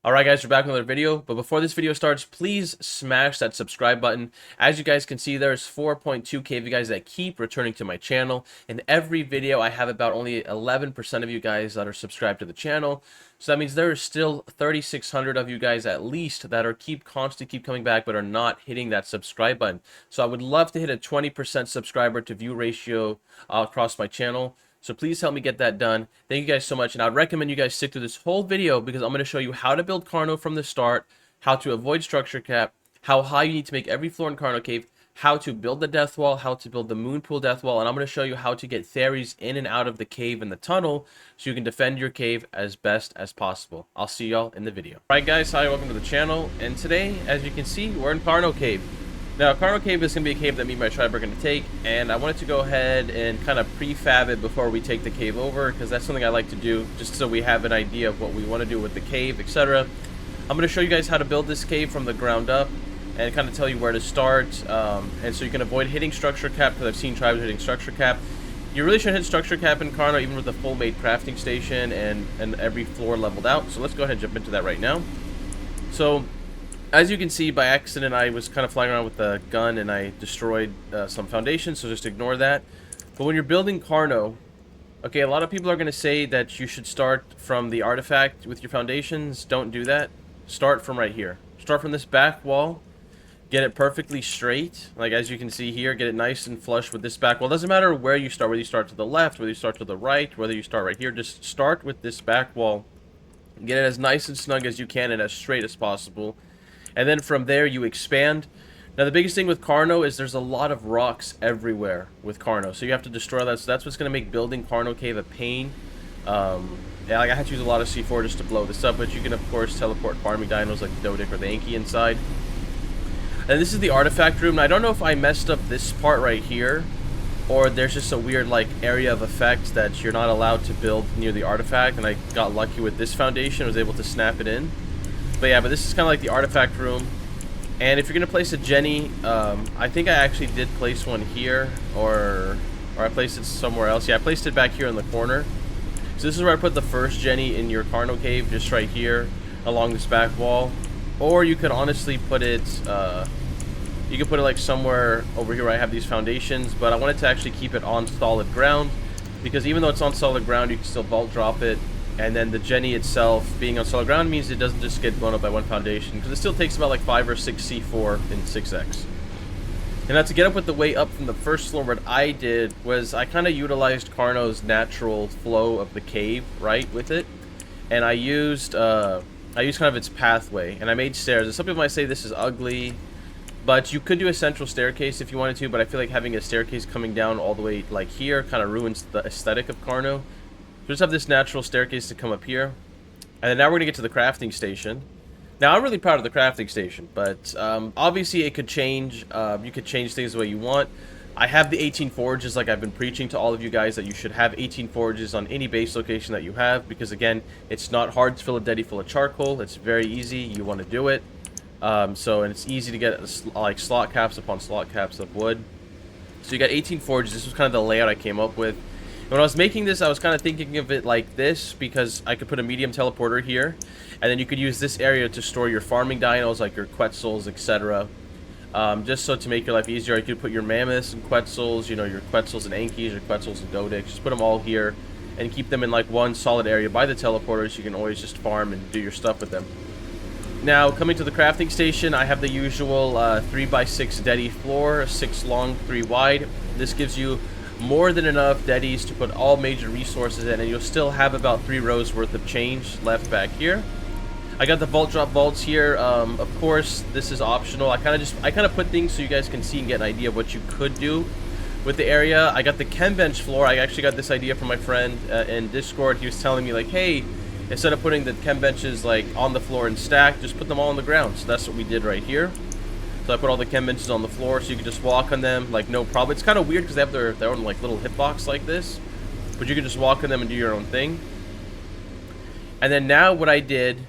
Alright guys, we're back with another video, but before this video starts, please smash that subscribe button. As you guys can see, there's 4.2k of you guys that keep returning to my channel. In every video, I have about only 11% of you guys that are subscribed to the channel. So that means there is still 3,600 of you guys at least that are constantly keep coming back but are not hitting that subscribe button. So I would love to hit a 20% subscriber to view ratio across my channel. So please help me get that done. Thank you guys so much. And I'd recommend you guys stick through this whole video because I'm going to show you how to build Carno from the start, how to avoid structure cap, how high you need to make every floor in Carno Cave, how to build the death wall, how to build the moon pool death wall, and I'm going to show you how to get fairies in and out of the cave and the tunnel so you can defend your cave as best as possible. I'll see y'all in the video. Alright guys, hi, welcome to the channel. And today, as you can see, we're in Carno Cave. Now, Carno Cave is going to be a cave that me and my tribe are going to take, and I wanted to go ahead and kind of prefab it before we take the cave over, because that's something I like to do, just so we have an idea of what we want to do with the cave, etc. I'm going to show you guys how to build this cave from the ground up, and kind of tell you where to start, and so you can avoid hitting structure cap, because I've seen tribes hitting structure cap. You really shouldn't hit structure cap in Carno, even with a full-made crafting station and every floor leveled out, so let's go ahead and jump into that right now. So, as you can see, by accident, I was kind of flying around with a gun and I destroyed some foundations, so just ignore that. But when you're building Carno, okay, a lot of people are going to say that you should start from the artifact with your foundations. Don't do that. Start from right here. Start from this back wall. Get it perfectly straight. Like as you can see here, get it nice and flush with this back wall. Doesn't matter where you start, whether you start to the left, whether you start to the right, whether you start right here. Just start with this back wall. Get it as nice and snug as you can and as straight as possible. And then from there you expand. Now the biggest thing with Carno is there's a lot of rocks everywhere with Carno, so you have to destroy that. So that's what's going to make building Carno Cave a pain. Yeah, like I had to use a lot of C4 just to blow this up, but you can of course teleport farming dinos like the Dodic or the Anki inside. And this is the artifact room. Now, I don't know if I messed up this part right here, or there's just a weird like area of effect that you're not allowed to build near the artifact, and I got lucky with this foundation, was able to snap it in. But yeah, but this is kind of like the artifact room. And if you're going to place a Jenny, I think I actually did place one here, or I placed it somewhere else. Yeah, I placed it back here in the corner. So this is where I put the first Jenny in your Carno Cave, just right here along this back wall. Or you could honestly put it, you could put it like somewhere over here where I have these foundations, but I wanted to actually keep it on solid ground, because even though it's on solid ground, you can still vault drop it. And then the Jenny itself being on solid ground means it doesn't just get blown up by one foundation, because it still takes about like 5 or 6 C4 in 6x. And now to get up with the way up from the first floor, what I did was I kind of utilized Carno's natural flow of the cave, right, with it. And I used kind of its pathway, and I made stairs. And some people might say this is ugly, but you could do a central staircase if you wanted to, but I feel like having a staircase coming down all the way like here kind of ruins the aesthetic of Carno. So just have this natural staircase to come up here. And then now we're going to get to the crafting station. Now, I'm really proud of the crafting station, but obviously it could change. You could change things the way you want. I have the 18 forges, like I've been preaching to all of you guys, that you should have 18 forges on any base location that you have, because again, it's not hard to fill a deddy full of charcoal. It's very easy. You want to do it. And it's easy to get like slot caps upon slot caps of wood. So you got 18 forges. This was kind of the layout I came up with. When I was making this, I was kind of thinking of it like this, because I could put a medium teleporter here, and then you could use this area to store your farming dinos, like your Quetzals, etc. Just so to make your life easier, you could put your Mammoths and Quetzals, you know, your Quetzals and Ankis, your Quetzals and Dodics, just put them all here, and keep them in like one solid area by the teleporters. You can always just farm and do your stuff with them. Now, coming to the crafting station, I have the usual 3x6 deddy floor, 6 long, 3 wide. This gives you more than enough deddies to put all major resources in, and you'll still have about 3 rows worth of change left back here. I got the vault drop vaults here. Of course, this is optional. I kind of put things so you guys can see and get an idea of what you could do with the area. I got the chem bench floor. I actually got this idea from my friend in Discord. He was telling me like, hey, instead of putting the chem benches like on the floor and stacked, just put them all on the ground. So that's what we did right here. So I put all the chem benches on the floor so you can just walk on them like no problem. It's kind of weird because they have their own like little hitbox like this, but you can just walk on them and do your own thing. And then now what I did,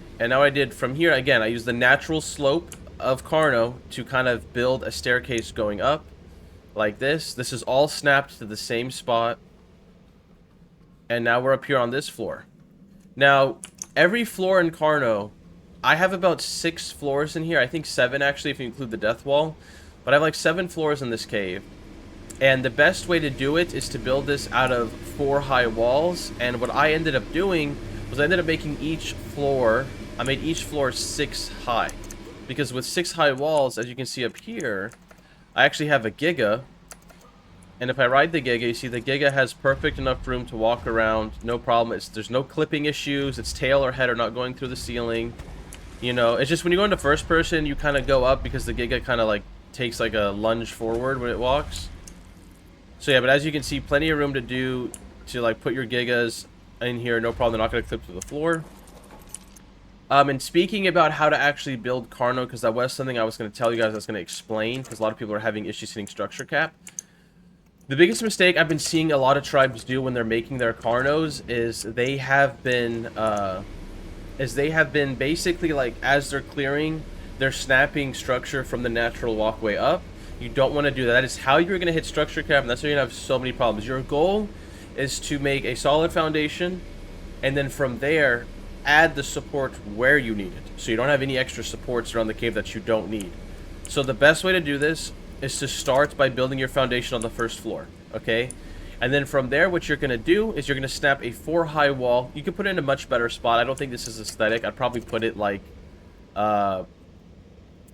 from here again, I used the natural slope of Carno to kind of build a staircase going up like this. This is all snapped to the same spot, and now we're up here on this floor. Now every floor in Carno I have about 6 floors in here. I think 7 actually if you include the death wall. But I have like 7 floors in this cave. And the best way to do it is to build this out of 4 high walls. And what I ended up doing was I ended up making each floor, I made each floor 6 high. Because with 6 high walls, as you can see up here, I actually have a Giga. And if I ride the Giga, you see the Giga has perfect enough room to walk around, no problem. There's no clipping issues, its tail or head are not going through the ceiling. You know, it's just when you go into first person, you kind of go up because the Giga kind of like takes like a lunge forward when it walks. So yeah, but as you can see, plenty of room to like put your Gigas in here, no problem. They're not going to clip to the floor. And speaking about how to actually build Carno, because that was something I was going to tell you guys, I was going to explain, because a lot of people are having issues hitting structure cap. The biggest mistake I've been seeing a lot of tribes do when they're making their Carnos is they have been basically like, as they're clearing, they're snapping structure from the natural walkway up. You don't want to do that. That is how you're going to hit structure cap, and that's why you're going to have so many problems. Your goal is to make a solid foundation, and then from there, add the support where you need it. So you don't have any extra supports around the cave that you don't need. So the best way to do this is to start by building your foundation on the first floor, okay? And then from there, what you're going to do is you're going to snap a 4 high wall. You can put it in a much better spot. I don't think this is aesthetic. I'd probably put it like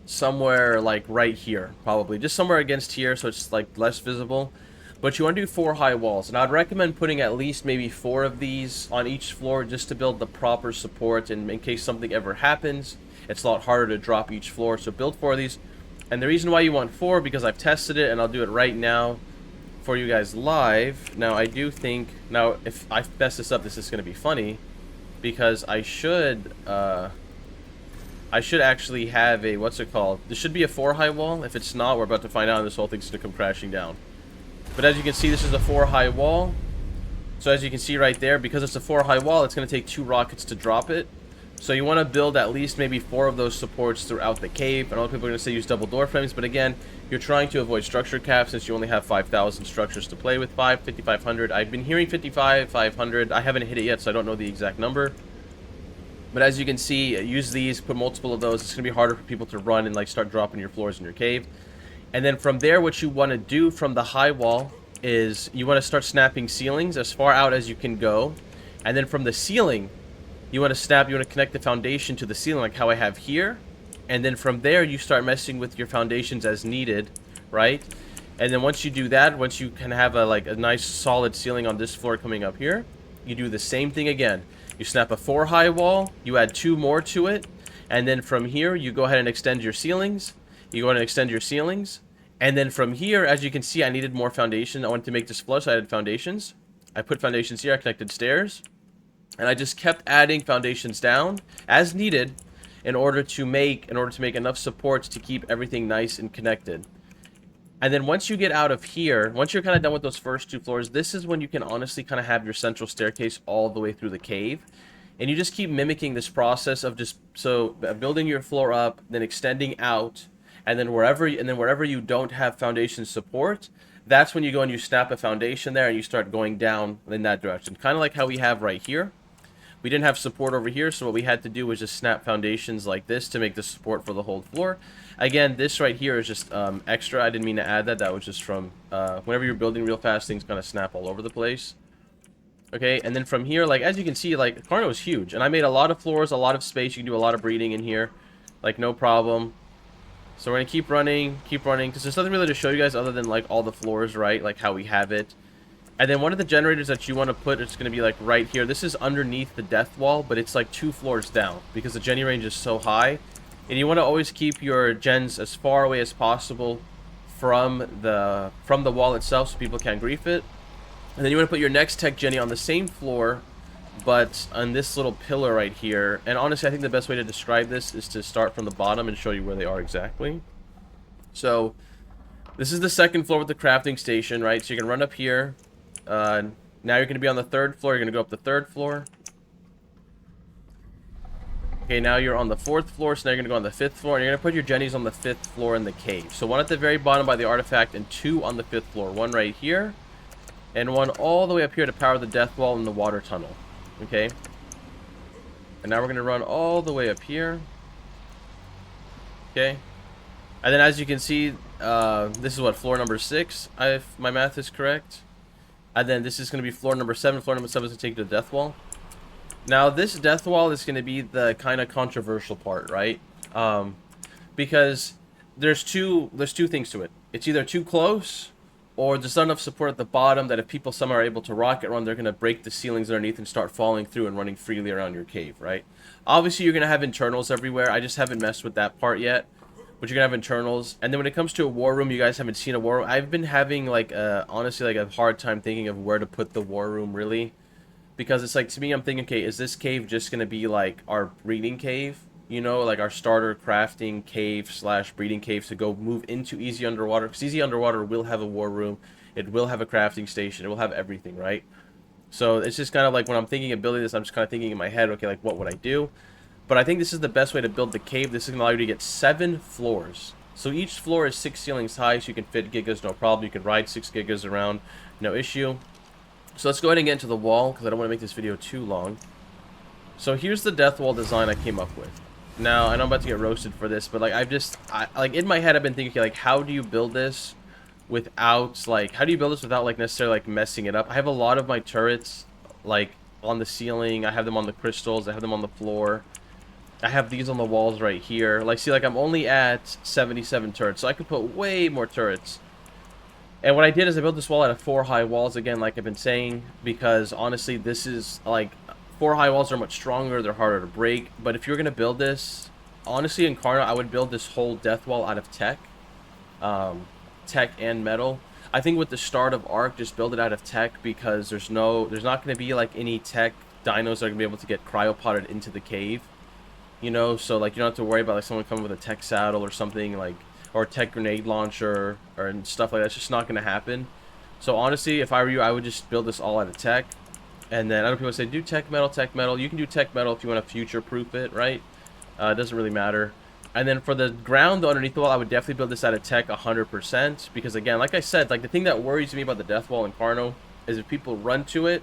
somewhere like right here, probably just somewhere against here, so it's like less visible. But you want to do 4 high walls, and I'd recommend putting at least maybe 4 of these on each floor just to build the proper support, and in case something ever happens, it's a lot harder to drop each floor. So build 4 of these. And the reason why you want 4, because I've tested it, and I'll do it right now for you guys live. Now I do think, now if I mess this up, this is going to be funny, because I should actually have a, what's it called? This should be a 4 high wall. If it's not, we're about to find out, and this whole thing's going to come crashing down. But as you can see, this is a 4 high wall. So as you can see right there, because it's a 4 high wall, it's going to take 2 rockets to drop it. So you want to build at least maybe 4 of those supports throughout the cave. And a lot of people are going to say use double door frames, but again, you're trying to avoid structure cap since you only have 5,000 structures to play with. 5,500. I've been hearing 5,500. I haven't hit it yet, so I don't know the exact number. But as you can see, use these, put multiple of those. It's going to be harder for people to run and like start dropping your floors in your cave. And then from there, what you want to do from the high wall is you want to start snapping ceilings as far out as you can go. And then from the ceiling, you want to connect the foundation to the ceiling like how I have here. And then from there, you start messing with your foundations as needed, right? And then once you do that, once you can have a nice solid ceiling on this floor coming up here, you do the same thing again. You snap a 4 high wall, you add 2 more to it, and then from here, you go ahead and extend your ceilings. You go ahead and extend your ceilings. And then from here, as you can see, I needed more foundation. I wanted to make this flush, so I added foundations. I put foundations here, I connected stairs. And I just kept adding foundations down as needed in order to make enough supports to keep everything nice and connected. And then once you get out of here, once you're kind of done with those first 2 floors, this is when you can honestly kind of have your central staircase all the way through the cave. And you just keep mimicking this process of just building your floor up, then extending out, and then wherever you don't have foundation support, that's when you go and you snap a foundation there and you start going down in that direction. Kind of like how we have right here. We didn't have support over here, so what we had to do was just snap foundations like this to make the support for the whole floor. Again, this right here is just extra. I didn't mean to add that. That was just from whenever you're building real fast, things kind of snap all over the place. Okay, and then from here, like as you can see, like Carno is huge, and I made a lot of floors, a lot of space. You can do a lot of breeding in here, like no problem. So we're gonna keep running, because there's nothing really to show you guys other than like all the floors, right? Like how we have it. And then one of the generators that you want to put, it's going to be like right here. This is underneath the death wall, but it's like 2 floors down because the Jenny range is so high. And you want to always keep your gens as far away as possible from the wall itself so people can't grief it. And then you want to put your next tech Jenny on the same floor, but on this little pillar right here. And honestly, I think the best way to describe this is to start from the bottom and show you where they are exactly. So this is the 2nd floor with the crafting station, right? So you can run up here. Now you're going to be on the 3rd floor. You're going to go up the 3rd floor. Okay, now you're on the 4th floor, so now you're going to go on the 5th floor, and you're going to put your jennies on the 5th floor in the cave. So 1 at the very bottom by the artifact, and 2 on the 5th floor. 1 right here, and 1 all the way up here to power the death wall and the water tunnel. Okay? And now we're going to run all the way up here. Okay. And then as you can see, this is what, floor number 6, if my math is correct. And then this is going to be floor number 7. Floor number 7 is going to take you to the death wall. Now, this death wall is going to be the kind of controversial part, right? Because there's two things to it. It's either too close, or there's not enough support at the bottom that if people somehow are able to rocket run, they're going to break the ceilings underneath and start falling through and running freely around your cave, right? Obviously, you're going to have internals everywhere. I just haven't messed with that part yet. But you're going to have internals. And then when it comes to a war room, you guys haven't seen a war room. I've been having, like, honestly, like, a hard time thinking of where to put the war room, really. Because it's like, to me, I'm thinking, okay, is this cave just going to be, like, our breeding cave? You know, like our starter crafting cave / breeding cave to go move into Easy Underwater. Because Easy Underwater will have a war room. It will have a crafting station. It will have everything, right? So it's just kind of like when I'm thinking of building this, I'm just kind of thinking in my head, okay, like, what would I do? But I think this is the best way to build the cave. This is going to allow you to get 7 floors. So each floor is 6 ceilings high, so you can fit gigas, no problem. You can ride 6 gigas around, no issue. So let's go ahead and get into the wall, because I don't want to make this video too long. So here's the death wall design I came up with. Now, I know I'm about to get roasted for this, but like like in my head I've been thinking, okay, like, how do you build this without like necessarily like messing it up? I have a lot of my turrets like on the ceiling. I have them on the crystals. I have them on the floor. I have these on the walls right here. Like, see, like, I'm only at 77 turrets, so I could put way more turrets. And what I did is I built this wall out of 4 high walls, again, like I've been saying, because, honestly, this is, like, 4 high walls are much stronger, they're harder to break. But if you're going to build this, honestly, in Carno, I would build this whole death wall out of tech. Tech and metal. I think with the start of Arc, just build it out of tech, because there's not going to be, like, any tech dinos that are going to be able to get cryopotted into the cave. You know, so like you don't have to worry about like someone coming with a tech saddle or something, like, or a tech grenade launcher or and stuff like that. It's just not going to happen. So honestly, if I were you, I would just build this all out of tech. And then other people say do tech metal, tech metal. You can do tech metal if you want to future proof it, right? It doesn't really matter. And then for the ground underneath the wall, I would definitely build this out of tech 100%, because again, like I said, like the thing that worries me about the death wall in Carno is if people run to it,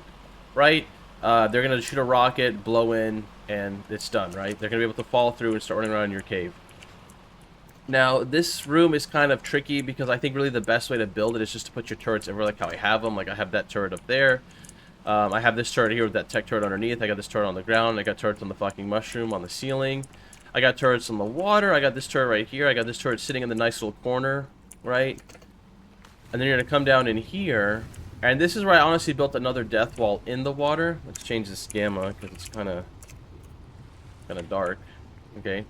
right? They're gonna shoot a rocket, blow in, and it's done, right? They're gonna be able to fall through and start running around in your cave. Now, this room is kind of tricky because I think really the best way to build it is just to put your turrets everywhere, like how I have them. Like I have that turret up there. I have this turret here with that tech turret underneath. I got this turret on the ground. I got turrets on the fucking mushroom on the ceiling. I got turrets on the water. I got this turret right here. I got this turret sitting in the nice little corner, right? And then you're gonna come down in here. And this is where I honestly built another death wall in the water. Let's change this gamma because it's kind of dark. Okay.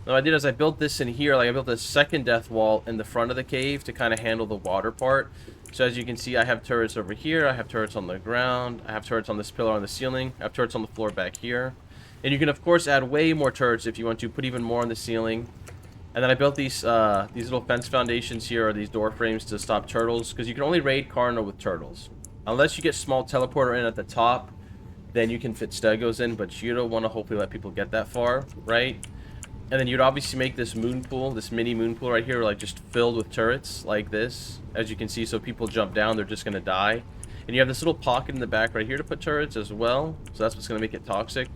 Now what I did is I built this in here. Like I built a second death wall in the front of the cave to kind of handle the water part. So as you can see, I have turrets over here. I have turrets on the ground. I have turrets on this pillar on the ceiling. I have turrets on the floor back here. And you can of course add way more turrets if you want to. Put even more on the ceiling. And then I built these little fence foundations here, or these door frames, to stop turtles, because you can only raid Carno with turtles. Unless you get small teleporter in at the top, then you can fit stegos in, but you don't want to hopefully let people get that far, right? And then you'd obviously make this moon pool, this mini moon pool right here, like just filled with turrets like this, as you can see. So people jump down, they're just going to die. And you have this little pocket in the back right here to put turrets as well, so that's what's going to make it toxic.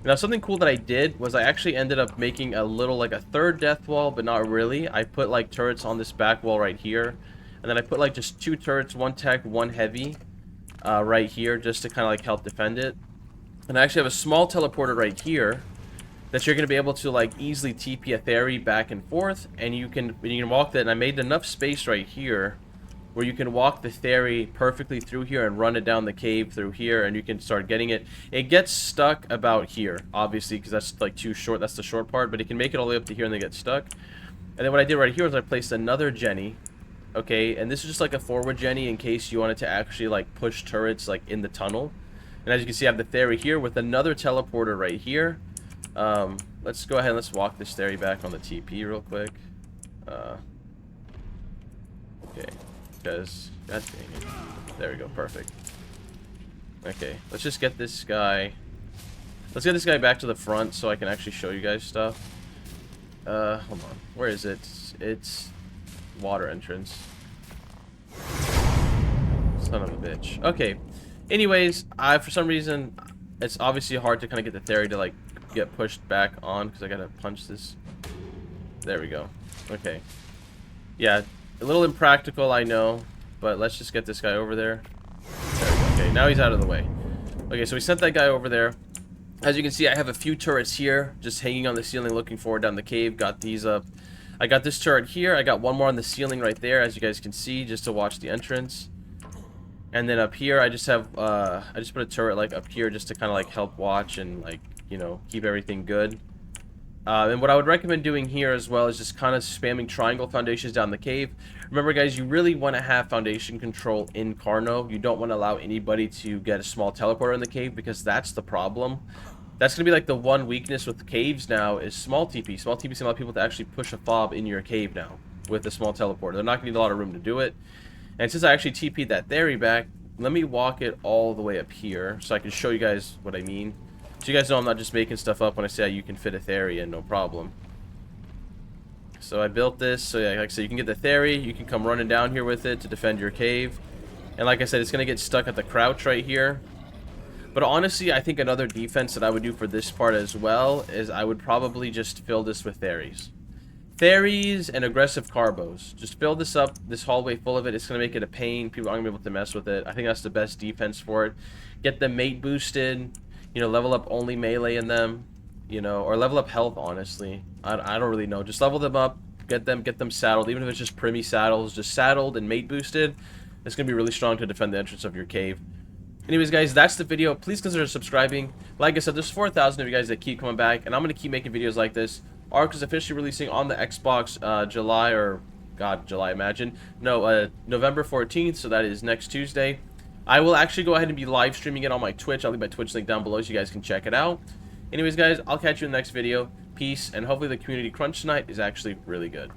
Now, something cool that I did was I actually ended up making a little, like a third death wall, but not really. I put, like, turrets on this back wall right here. And then I put, like, just 2 turrets, 1 tech, 1 heavy, right here, just to kind of, like, help defend it. And I actually have a small teleporter right here that you're going to be able to, like, easily TP a ferry back and forth. And you can walk that. And I made enough space right here where you can walk the ferry perfectly through here and run it down the cave through here, and you can start getting it. It gets stuck about here, obviously, because that's like too short. That's the short part, but it can make it all the way up to here and they get stuck. And then what I did right here was I placed another Jenny, okay, and this is just like a forward Jenny in case you wanted to actually like push turrets like in the tunnel. And as you can see, I have the ferry here with another teleporter right here. Let's go ahead and let's walk this ferry back on the TP real quick. Okay. Because, god dang it. There we go, perfect. Okay, let's just get this guy. Let's get this guy back to the front so I can actually show you guys stuff. Hold on. Where is it? It's water entrance. Son of a bitch. Okay. Anyways, for some reason, it's obviously hard to kind of get the ferry to, like, get pushed back on because I gotta punch this There we go. Okay. Yeah, a little impractical, I know, but let's just get this guy over there. There we go. Okay, now he's out of the way. Okay, so we sent that guy over there. As you can see, I have a few turrets here, just hanging on the ceiling, looking forward down the cave. Got these up. I got this turret here. I got one more on the ceiling right there, as you guys can see, just to watch the entrance. And then up here, I just have, I just put a turret, like, up here just to kind of, like, help watch and, like, you know, keep everything good. And what I would recommend doing here as well is just kind of spamming triangle foundations down the cave. Remember, guys, you really want to have foundation control in Carno. You don't want to allow anybody to get a small teleporter in the cave, because that's the problem. That's going to be like the one weakness with caves now is small TP. Small TP is going to allow people to actually push a fob in your cave now with a small teleporter. They're not going to need a lot of room to do it. And since I actually TP'd that theory back, let me walk it all the way up here so I can show you guys what I mean. So you guys know I'm not just making stuff up when I say you can fit a theory in, no problem. So I built this, so yeah, like I said, you can get the theory, you can come running down here with it to defend your cave. And like I said, it's going to get stuck at the crouch right here. But honestly, I think another defense that I would do for this part as well is I would probably just fill this with theories. Theories and aggressive carbos. Just fill this up, this hallway full of it. It's going to make it a pain. People aren't going to be able to mess with it. I think that's the best defense for it. Get them mate boosted. You know, level up only melee in them. You know, or level up health, honestly. I don't really know. Just level them up. Get them saddled. Even if it's just primi saddles. Just saddled and mate boosted. It's going to be really strong to defend the entrance of your cave. Anyways, guys, that's the video. Please consider subscribing. Like I said, there's 4,000 of you guys that keep coming back, and I'm going to keep making videos like this. Ark is officially releasing on the Xbox November 14th, so that is next Tuesday. I will actually go ahead and be live streaming it on my Twitch. I'll leave my Twitch link down below so you guys can check it out. Anyways, guys, I'll catch you in the next video. Peace, and hopefully the community crunch tonight is actually really good.